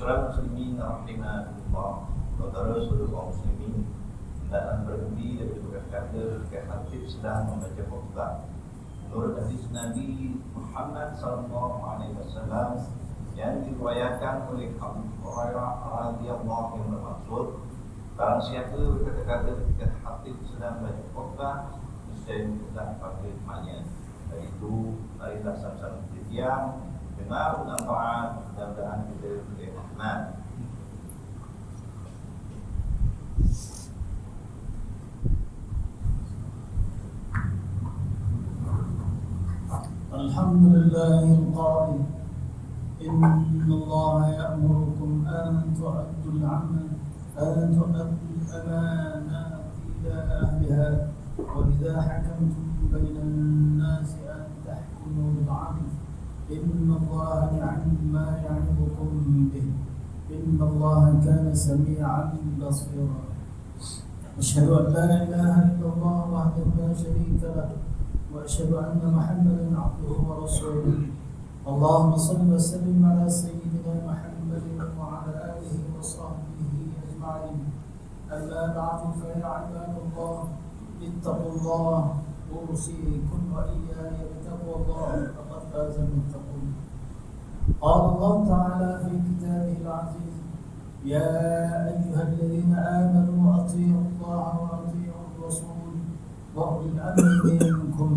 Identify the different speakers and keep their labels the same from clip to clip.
Speaker 1: Masyarakat muslimin rahimahullah, saudara seluruh kaum muslimin, hendaklah berhenti dari berkata ke khatib sedang membaca khutbah. Menurut hadis Nabi Muhammad SAW yang diriwayatkan oleh Abu Hurairah radhiyallahu anhu bermaksud, barang siapa berkata-kata ketika khatib sedang membaca khutbah, niscaya kita pada hikmahnya. Dan itu marilah sama-sama diam, dengar dan taat, mudah-mudahan kita boleh rahmat.
Speaker 2: Alhamdulillah al-qail Inna Allah ya'murukum an tu'addul amanati ila ahliha wa idha hakamtum bayna an-nasi an tahkumu bil-'adl Inna Allah ni'ma ya'idukum bih Inna Allah kana sami'an basira Asyhadu an la ilaha illallah wahdahu la syarika lahu وأشهد أن محمدا عبده ورسوله اللهم صل وسلم على سيدنا محمد وعلى آله وصحبه أجمعين أما بعد فيا عباد الله اتقوا الله أوصيكم وإياي بتقوى الله فقد فاز المتقون قال الله تعالى في كتابه العزيز يا أيها الذين آمنوا أطيعوا الله وأطيعوا الرسول وأولي الأمر منكم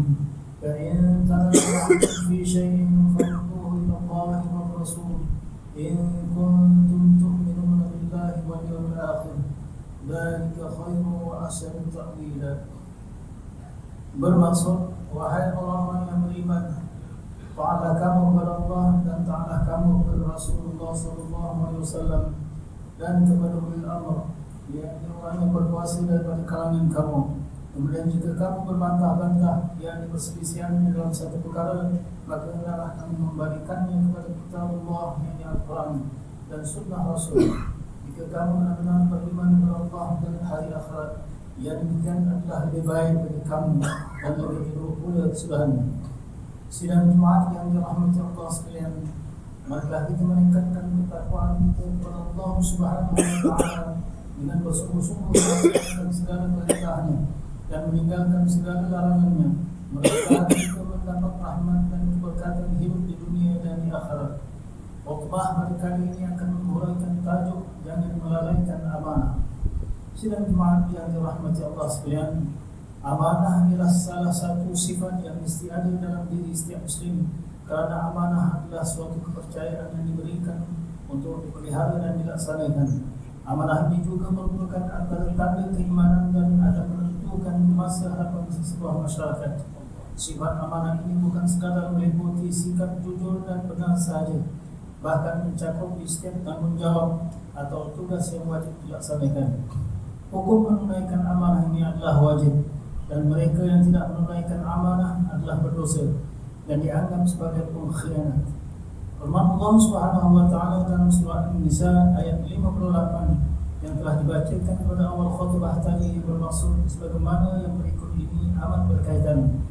Speaker 2: فإن تنازعتم في شيء فردوه إلى الله والرسول إن كنتم تؤمنون بالله واليوم الآخر ذلك خير وأحسن تأويلا. Bermaksud, wahai orang-orang yang beriman, taatlah kamu kepada Allah dan taatlah kamu kepada Rasulullah SAW dan kepada ulil amr, yakni orang yang berkuasa daripada kalangan kamu. Kemudian jika kamu berbantah-bantah yang perselisihan dalam satu perkara, maka hendaklah kamu membalikannya kepada kitab Allah yang Al-Quran dan sunnah Rasul. Jika kamu benar-benar beriman kepada Allah dan hari akhirat, yang demikian adalah lebih baik bagi kamu dan lebih hidup pula kesudahannya. Sidang Jumaat yang dirahmati Allah sekalian, marilah kita meningkatkan ketakwaan kita kepada Allah Subhanahu wa Ta'ala dengan bersungguh-sungguh melaksanakan segala perintahnya dan meninggalkan segala larangannya. Mereka kita mendapat rahmat dan keberkatan hidup di dunia dan di akhirat. Khutbah pada kali ini akan menguraikan tajuk jangan melalaikan amanah. Sidang Jumaat yang dirahmati Allah sekalian, amanah ialah salah satu sifat yang mesti ada dalam diri setiap muslim, kerana amanah adalah suatu kepercayaan yang diberikan untuk dipelihara dan dilaksanakan. Amanah ini juga merupakan antara tanda keimanan dan ada menentukan masa hadapan sebuah masyarakat. Sifat amanah ini bukan sekadar meliputi sikap jujur dan benar sahaja, bahkan mencakup setiap tanggungjawab atau tugas yang wajib dilaksanakan. Hukum menunaikan amanah ini adalah wajib, dan mereka yang tidak menunaikan amanah adalah berdosa dan dianggap sebagai pengkhianat. Firman Allah Subhanahu wa Ta'ala dalam surah An-Nisa ayat 58 yang telah dibacakan pada awal khutbah tadi bermaksud sebagaimana yang berikut ini amat berkaitan.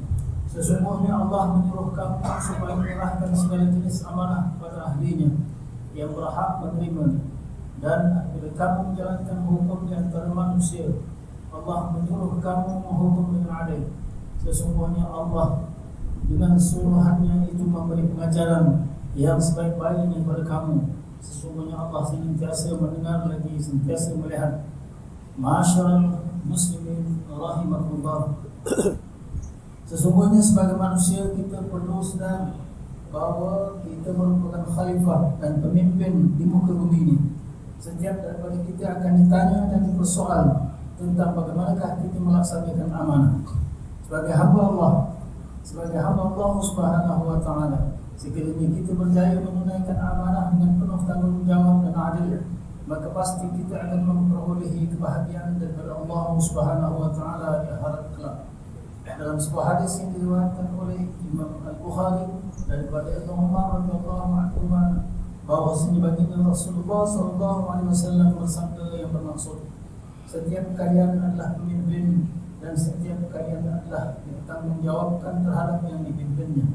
Speaker 2: Sesungguhnya Allah menyuruh kamu supaya menyerahkan segala jenis amanah kepada ahlinya yang berhak menerima, dan apabila kamu menjalankan hukum di antara manusia, Allah menyuruh kamu menghukum dengan adil. Sesungguhnya Allah dengan suruhannya itu memberi pengajaran yang sebaik-baiknya kepada kamu. Sesungguhnya Allah senantiasa mendengar lagi senantiasa melihat. Ma'asyiral muslimin rahimakumullah. Sesungguhnya sebagai manusia kita perlu sedar bahawa kita merupakan khalifah dan pemimpin di muka bumi ini. Setiap daripada kita akan ditanya dan dipersoal tentang bagaimanakah kita melaksanakan amanah sebagai hamba Allah, Subhanahu wa Ta'ala. Sekiranya kita berjaya menunaikan amanah dengan penuh tanggungjawab dan adil, maka pasti kita akan memperolehi kebahagiaan daripada Allah Subhanahu wa Ta'ala di akhirat kelak. Dalam sebuah hadis yang diriwayatkan oleh Imam Al-Bukhari daripada Ibnu Umar radhiyallahu anhu, bahwasanya baginda Rasulullah SAW bersabda yang bermaksud, setiap kalian adalah pemimpin dan setiap kalian adalah bertanggungjawabkan terhadap yang dipimpinnya.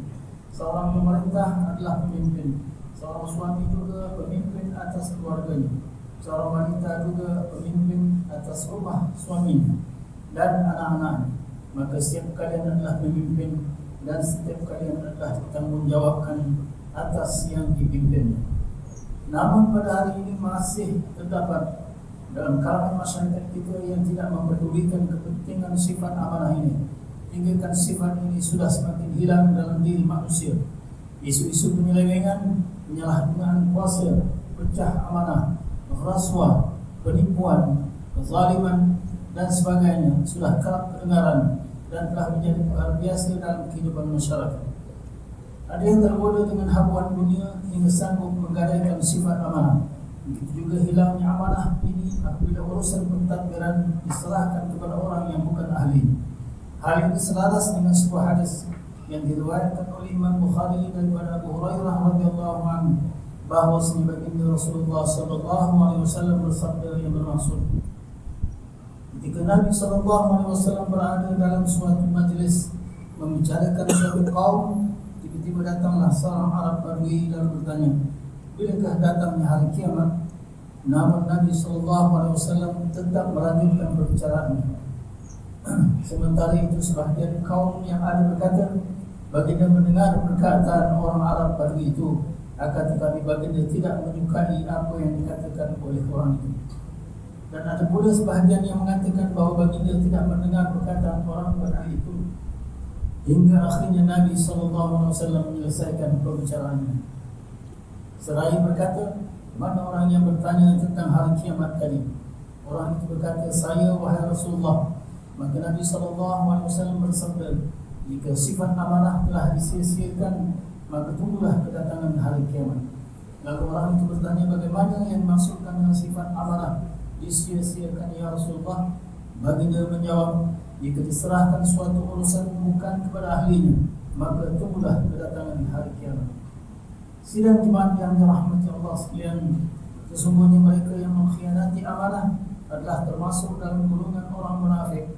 Speaker 2: Seorang pemerintah adalah pemimpin, Seorang suami juga pemimpin atas keluarganya. Seorang wanita juga pemimpin atas rumah suaminya dan anak-anaknya. Maka setiap kalian adalah pemimpin dan setiap kalian adalah ditanggungjawabkan atas yang dipimpinnya. Namun pada hari ini masih terdapat dalam kalangan masyarakat kita yang tidak memperdulikan kepentingan sifat amanah ini, hingga sifat ini sudah semakin hilang dalam diri manusia. Isu-isu penyelewengan, penyalahgunaan kuasa, pecah amanah, rasuah, penipuan, kezaliman dan sebagainya sudah kerap kedengaran dan telah menjadi perkara biasa dalam kehidupan masyarakat. Ada yang tergoda dengan habuan dunia hingga sanggup menggadaikan sifat amanah. Begitu juga hilangnya amanah ini apabila urusan pentadbiran diserahkan kepada orang yang bukan ahli. Hal ini selaras dengan sebuah hadis yang diriwayatkan oleh Imam Bukhari daripada Abu Hurairah radhiyallahu anhu bahawa baginda Rasulullah sallallahu alaihi wasallam bersabda yang bermaksud, ketika Nabi sallallahu alaihi wasallam berada dalam suatu majlis membicarakan suatu kaum, tiba-tiba datanglah seorang Arab Badui lalu bertanya, bilakah datangnya hari kiamat? Namun Nabi sallallahu alaihi wasallam tetap melanjutkan perbicaraannya. Sementara itu sebahagian kaum yang ada berkata, baginda mendengar perkataan orang Arab Badui itu, akan tetapi baginda tidak menyukai apa yang dikatakan oleh orang itu. Dan ada pula sebahagian yang mengatakan bahawa baginda tidak mendengar perkataan orang Badui itu. Hingga akhirnya Nabi SAW menyelesaikan perbicaraannya. Seraya berkata, mana orang yang bertanya tentang hari kiamat tadi? Orang itu berkata, saya wahai Rasulullah. Maka Nabi SAW bersabda, jika sifat amanah telah disia-siakan, maka tunggulah kedatangan hari kiamat. Lalu orang itu bertanya, bagaimana yang dimaksudkan dengan sifat amanah disia-siakan ya Rasulullah? Baginda menjawab, jika diserahkan suatu urusan bukan kepada ahlinya, maka tunggulah kedatangan hari kiamat. Sidang jemaat yang dirahmati Allah sekalian, sesungguhnya mereka yang mengkhianati amanah adalah termasuk dalam golongan orang munafik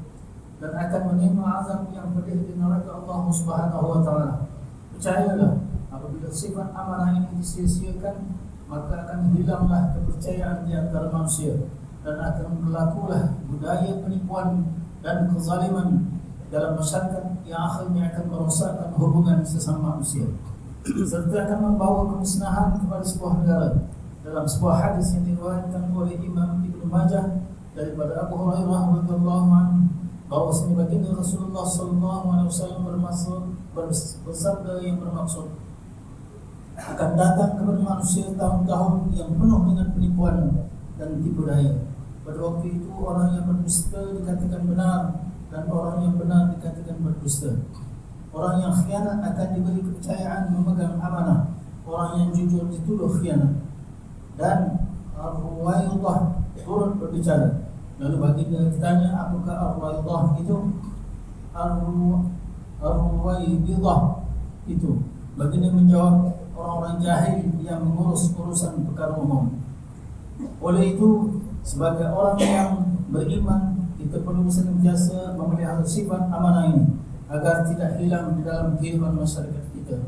Speaker 2: dan akan menerima azab yang pedih di neraka Allah Subhanahu wa taala. Percayalah, apabila sifat amanah ini disia-siakan, maka akan hilanglah kepercayaan di antara manusia dan akan berlakulah budaya penipuan dan kezaliman dalam masyarakat yang akhirnya akan merosakkan hubungan sesama manusia serta akan membawa kemusnahan kepada sebuah negara. Dalam sebuah hadis yang diriwayatkan oleh Imam Ibnu Majah daripada Abu Hurairah radhiyallahu anhu, bahwasanya baginda Rasulullah sallallahu alaihi wasallam bersabda yang bermaksud, akan datang kepada manusia tahun-tahun yang penuh dengan penipuan dan tipu daya. Pada waktu itu orang yang berdusta dikatakan benar dan orang yang benar dikatakan berdusta. Orang yang khianat akan diberi kepercayaan memegang amanah. Orang yang jujur dituduh khianat. Dan Ar-Ruwaidah turut berbicara. Lalu baginda ditanya, apakah Ar-Ruwaidah itu? Ar-Ruwaidah itu. Baginda menjawab, orang-orang jahil yang mengurus urusan perkara umum. Oleh itu, sebagai orang yang beriman, kita perlu senantiasa memelihara sifat amanah ini agar tidak hilang di dalam kehidupan masyarakat kita.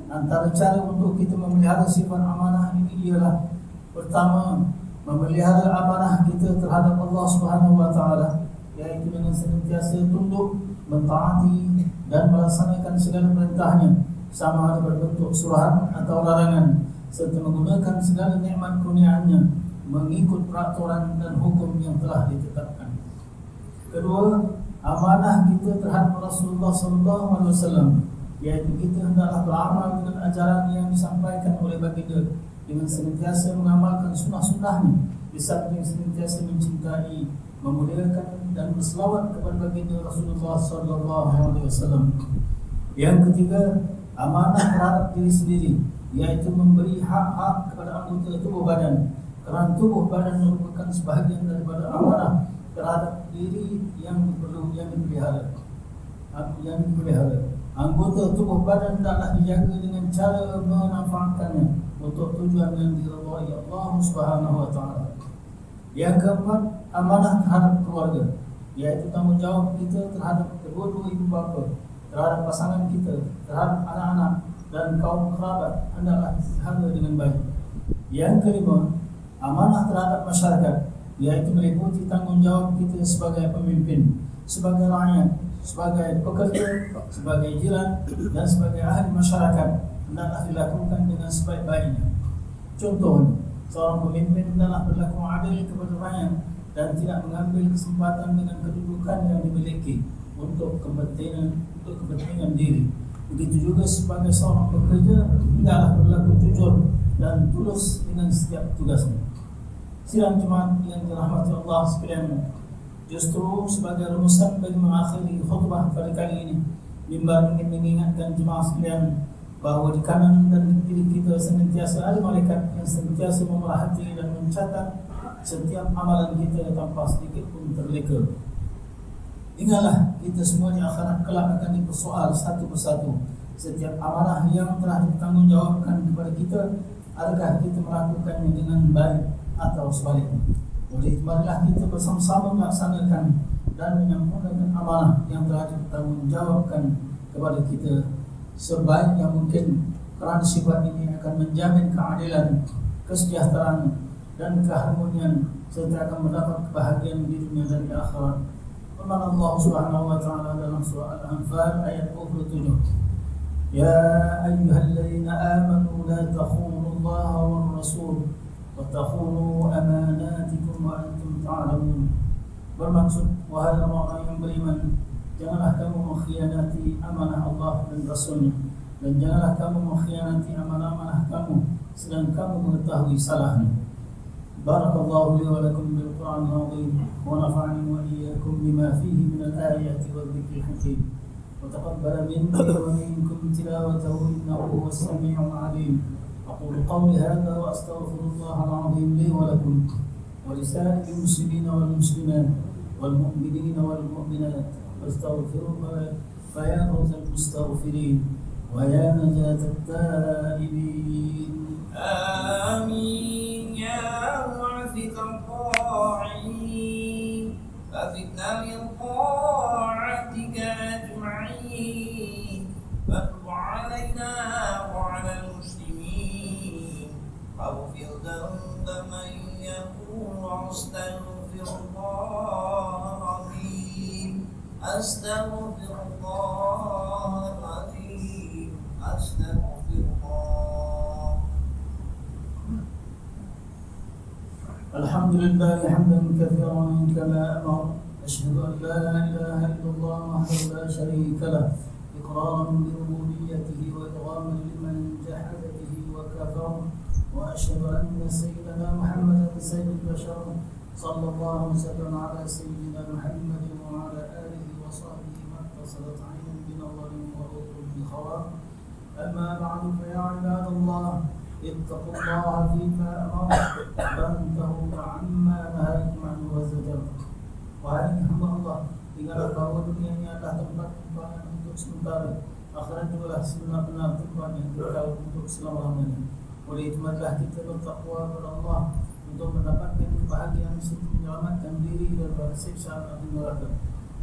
Speaker 2: Antara cara untuk kita memelihara sifat amanah ini ialah, pertama, memelihara amanah kita terhadap Allah Subhanahu wa taala, yaitu dengan senantiasa tunduk, mentaati dan melaksanakan segala perintahnya, sama ada berbentuk suruhan atau larangan, serta menggunakan segala nikmat kurniaannya, mengikut peraturan dan hukum yang telah ditetapkan. Kedua, amanah kita terhadap Rasulullah SAW, yaitu kita hendaklah beramal dengan ajaran yang disampaikan oleh baginda, dengan senantiasa mengamalkan sunnah-sunnahnya, di samping senantiasa mencintai, memuliakan dan berselawat kepada baginda Rasulullah SAW. Yang ketiga, amanah terhadap diri sendiri, yaitu memberi hak-hak kepada anggota tubuh badan, kerana tubuh badan merupakan sebahagian daripada amanah terhadap diri yang dipelihara. Anggota tubuh badan hendaklah dijaga dengan cara memanfaatkannya untuk tujuan yang diridhai Allah Subhanahu wa taala. Yang keempat, amanah terhadap keluarga, yaitu tanggungjawab kita terhadap kedua-dua ibu bapa, terhadap pasangan kita, terhadap anak-anak dan kaum kerabat hendaklah dijaga dengan baik. Yang kelima, amanah terhadap masyarakat, yaitu meliputi tanggungjawab kita sebagai pemimpin, sebagai rakyat, sebagai pekerja, sebagai jiran dan sebagai ahli masyarakat, hendaklah dilakukan dengan sebaik-baiknya. Contohnya, seorang pemimpin hendaklah berlaku adil kepada rakyat dan tidak mengambil kesempatan dengan kedudukan yang dimiliki untuk kepentingan diri. Begitu juga sebagai seorang pekerja hendaklah berlaku jujur dan tulus dengan setiap tugasnya. Sidang jemaat yang dirahmati Allah sekalian, justru sebagai rumusan bagi mengakhiri khutbah pada kali ini, mimbar ingin mengingatkan jemaah sekalian bahawa di kanan dan di kiri kita senantiasa ada malaikat yang senantiasa memerhati dan mencatat setiap amalan kita tanpa sedikit pun terleka. Ingatlah, kita semua di akhirat kelak akan dipersoal satu persatu. Setiap amanah yang telah ditanggungjawabkan kepada kita, adakah kita melakukannya dengan baik atau sebaliknya? Oleh marilah kita bersama-sama melaksanakan dan menyempurnakan amanah yang telah ditanggungjawabkan kepada kita sebaik yang mungkin, kerana sifat ini akan menjamin keadilan, kesejahteraan dan keharmonian serta akan mendapat kebahagiaan di dunia dan di akhirat. Firman Allah Subhanahu wa taala dalam surah Al-Anfal ayat 27. Ya ayyuhalladzina amanu la takhunu Allah war rasul wa takhunu amanatikum wa antum ta'lamun. Bermaksud, wahai orang yang beriman, janganlah kamu mengkhianati amanah Allah dan Rasulnya, dan janganlah kamu mengkhianati amanah-amanah kamu sedang kamu mengetahui salahnya. Barakallahu li wa lakum bil Qur'anil azim wa nafa'ani wa iyyakum bima fihi min al-ayati wal dhikril hakim wa taqabbala minni wa minkum tilawatahu innahu huwas sami'ul 'alim. Aqulu qawli hadha wa astaghfirullahal 'azim li wa lakum wa li sa'iril muslimina wal muslimat wal mu'minina wal mu'minat fastaghfiruhu fa ya fawzal mustaghfirin wa ya najatat taibin.
Speaker 3: آمين يا معفق الطاعين فافدنا من طاعتك أجمعين واتب علينا وعلى المسلمين واغفر ذنب من يقول أستغفر الله العظيم أستغفر الله العظيم أستغفر الله.
Speaker 2: الحمد لله حمدا كثيرا كما أمر. أشهد أن لا إله إلا الله وحده لا شريك له إقرارا بربوبيته وإدغاما لمن جحد به وكفر. وأشهد أن سيدنا محمدا سيد البشر صلى الله وسلم على سيدنا محمد وعلى آله وصحبه ما اتصلت عين بنظر وأذن بخبر. أما بعد فيا عباد الله اتقوا الله فيما أمر وانتهوا عما نهاكم عنه وزجر. Wahai hamba Allah, ingatlah bahawa dunia ini adalah tempat tumpangan untuk sementara, akhirat adalah sebenar-benar tempat yang kekal untuk selama-lamanya. Oleh itu marilah kita bertakwa kepada Allah untuk mendapatkan kebahagiaan serta menyelamatkan diri daripada siksa api neraka.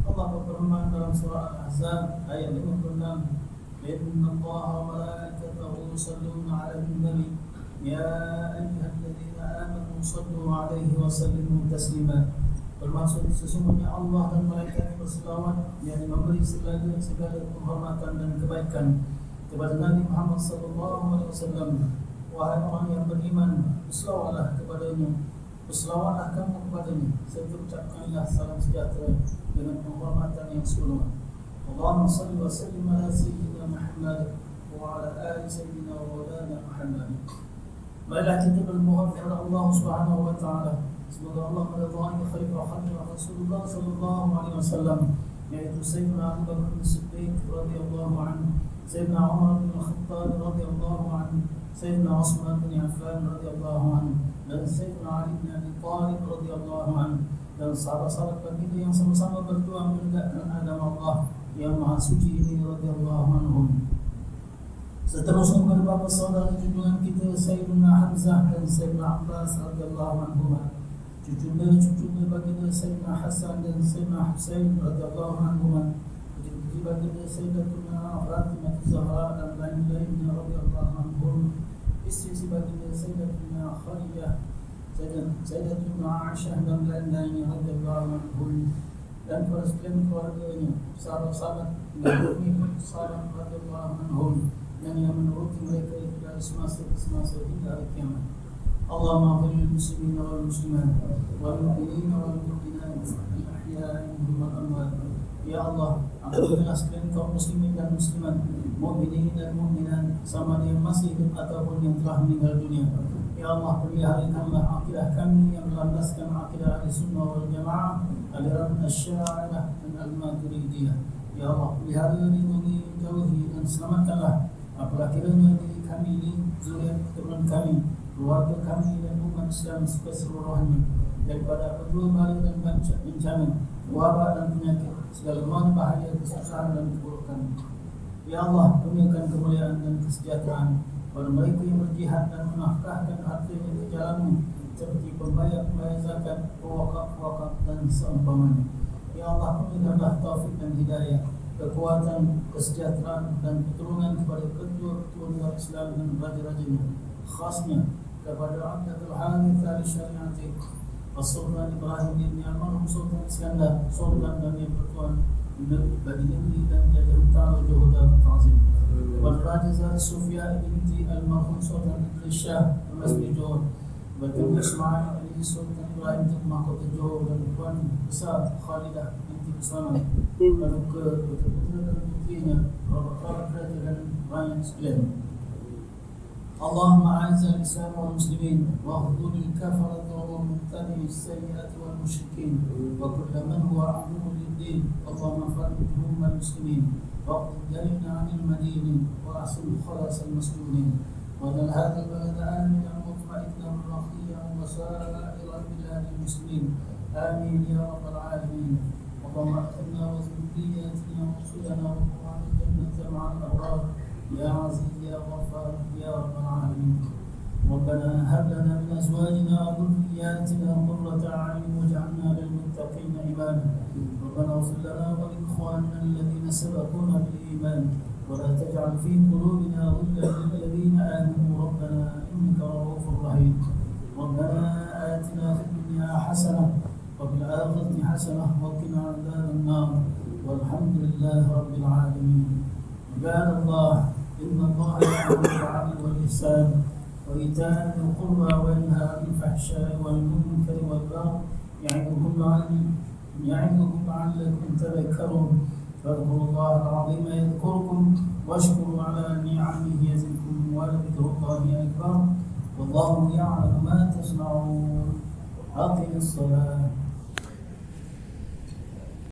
Speaker 2: Allah berfirman dalam surah Al-Ahzab ayat 56, إن الله وملائكته يصلون على النبي يا أيها الذين آمنوا صلوا عليه وسلموا تسليما. Bermaksud sesungguhnya Allah dan malaikat berselawat, yang memberi segala penghormatan dan kebaikan kepada Nabi Muhammad SAW. Wahai orang yang beriman, berselawatlah kepadanya, berselawatlah kamu kepadanya, serta ucapkanlah salam sejahtera dengan penghormatan yang sepenuhnya. Allahumma salli wa sallim ala sayyidina Muhammad wa ala ali sayyidina wa maulana Muhammad. Marilah kita bermohon kepada Allah Subhanahu wa taala semoga Allah meridai khalifah khalifah Rasulullah sallallahu alaihi wasallam, yaitu Sayyidina Abu Bakar As-Siddiq radhiyallahu anhu, Sayyidina Umar bin Khattab radhiyallahu anhu, Sayyidina Utsman bin Affan radhiyallahu anhu, dan Sayyidina Ali bin Abi Thalib radhiyallahu anhu, dan sahabat-sahabat baginda yang sama-sama berjuang menegakkan agama Allah yang maha suci ini radhiyallahu anhum. Seterusnya kepada bapa saudara junjungan kita Sayyidina Hamzah dan Sayyidina Abbas radhiyallahu anhum, cucu-cucu baginda Sayyidina Hasan dan Sayyidina Husain radhiyallahu anhum, cucu baginda Sayyidatuna Fatimah Zahra dan lain-lainnya radhiyallahu anhum, istri baginda Sayyidatuna Khadijah, Sayyidatuna Aisyah dan lain-lainnya radhiyallahu anhum, dan para sekalian keluarganya, sahabat-sahabat Nabi Sallallahu radhiyallahu anhum, dan yang menuruti mereka itu dari semasa ke semasa hingga hari kiamat. Allahumma ighfir lil muslimin wal muslimat wal mu'minina wal mu'minat al-ahya'i minhum wal amwat. Ya Allah, ampunilah sekalian kaum muslimin dan muslimat, mukminin dan mukminat, sama yang masih hidup ataupun yang telah meninggal dunia. Ya Allah, peliharakanlah akidah kami yang berlandaskan akidah Ahlussunnah wal Jamaah, aliran Asy'ariyah dan Al-Maturidiyah. Ya Allah, pelihara, lindungi, jauhi dan selamatkanlah apabila kiranya diri kami ini, zuriat keturunan kami, keluarga kami dan umat Islam keseluruhannya daripada kedua bala dan bencana, wabak dan penyakit, segala macam bahaya, kesusahan dan keburukan. Ya Allah, tunjukkan kemuliaan dan kesejahteraan pada mereka yang berjihad dan menafkahkan hartanya ke jalan-Mu, seperti pembayar zakat, wakaf dan seumpamanya. Ya Allah, berikanlah taufik dan hidayah, kekuatan, kesejahteraan dan pertolongan kepada ketua-ketua umat Islam dan raja-rajanya, khasnya kepada Abdul Harith al-Syari'ati, Sultan Ibrahim bin Almarhum Sultan Iskandar, Sultan dan yang bertuan bagi negeri dan jajahan utara Johor dan Ta'zim, kepada Raja Zahra Sofia binti Almarhum Sultan Idris Shah Masjid Johor, bertemu Ismail Ali Sultan Ibrahim di Mahkota Johor dan Tuan Besar Khalidah binti Usama, lalu ke putera dan putrinya, kerabat kerajaan dan rakyat sekalian. Allahumma a'izz al-Islam wal muslimin wa khudhul kafarata wal mubtadi as-sayyi'ati wal musyrikin wa kull man huwa aduwwun lid-din. Allahumma farrij al muslimin wa qaddirna 'anil madinin wa asil khalas al-maslumin wa jal hadha al-balad aminan mutma'innan rakhiyan wa sa'ira bilad al-muslimin. Amin ya rabbal alamin. Allahumma akhirna wa zurriyatina wa sulana wa qur'an al-jannata ma'al abrar يا عزيز يا غفار يا رب العالمين. ربنا هب لنا من ازواجنا وذرياتنا قرة اعين واجعلنا للمتقين اماما. ربنا اغفر لنا ولاخواننا الذين سبقونا بالايمان ولا تجعل في قلوبنا غلا للذين امنوا ربنا انك رؤوف رحيم. ربنا اتنا في الدنيا حسنه وفي الاخره حسنه وقنا عذاب النار والحمد لله رب العالمين. عباد الله، إن الله يأمر بالعدل والإحسان وإيتاء ذي القربى وينهى عن الفحشاء والمنكر والبغي يعظكم لعلكم تذكرون. فاذكروا الله العظيم يذكركم واشكروا على نعمه يزدكم ولذكر الله أكبر والله يعلم ما تصنعون. أقم الصلاة.